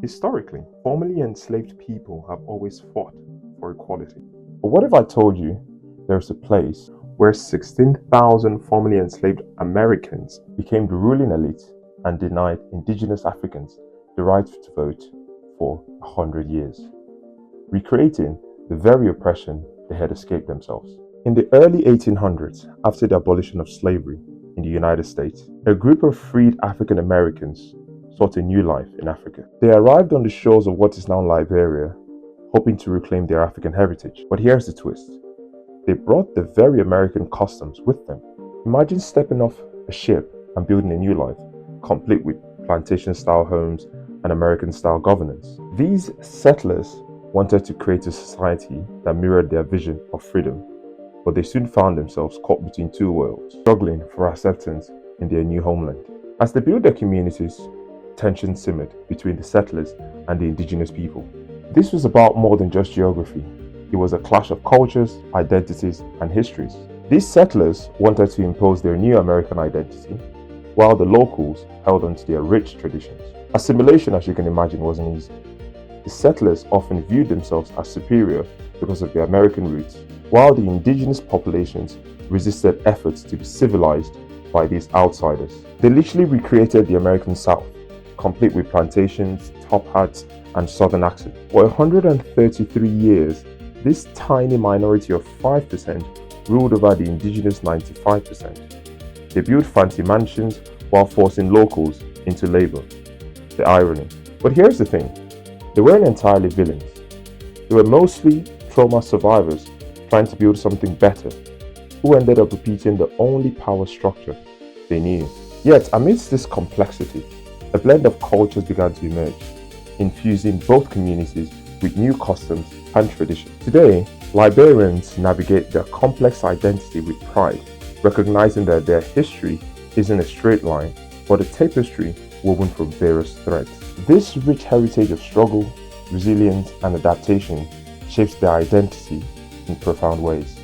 Historically, formerly enslaved people have always fought for equality. But what if I told you there's a place where 16,000 formerly enslaved Americans became the ruling elite and denied indigenous Africans the right to vote for 100 years, recreating the very oppression they had escaped themselves? In the early 1800s, after the abolition of slavery in the United States, a group of freed African Americans sought a new life in Africa. They arrived on the shores of what is now Liberia, hoping to reclaim their African heritage. But here's the twist. They brought the very American customs with them. Imagine stepping off a ship and building a new life, complete with plantation-style homes and American-style governance. These settlers wanted to create a society that mirrored their vision of freedom, but they soon found themselves caught between two worlds, struggling for acceptance in their new homeland. As they built their communities, tension simmered between the settlers and the indigenous people. This was about more than just geography. It was a clash of cultures, identities, and histories. These settlers wanted to impose their new American identity, while the locals held on to their rich traditions. Assimilation, as you can imagine, wasn't easy. The settlers often viewed themselves as superior because of their American roots, while the indigenous populations resisted efforts to be civilized by these outsiders. They literally recreated the American South, complete with plantations, top hats, and southern accent. For 133 years, this tiny minority of 5% ruled over the indigenous 95%. They built fancy mansions while forcing locals into labor. The irony. But here's the thing, they weren't entirely villains. They were mostly trauma survivors trying to build something better, who ended up repeating the only power structure they knew. Yet, amidst this complexity, a blend of cultures began to emerge, infusing both communities with new customs and traditions. Today, Liberians navigate their complex identity with pride, recognizing that their history isn't a straight line, but a tapestry woven from various threads. This rich heritage of struggle, resilience, and adaptation shapes their identity in profound ways.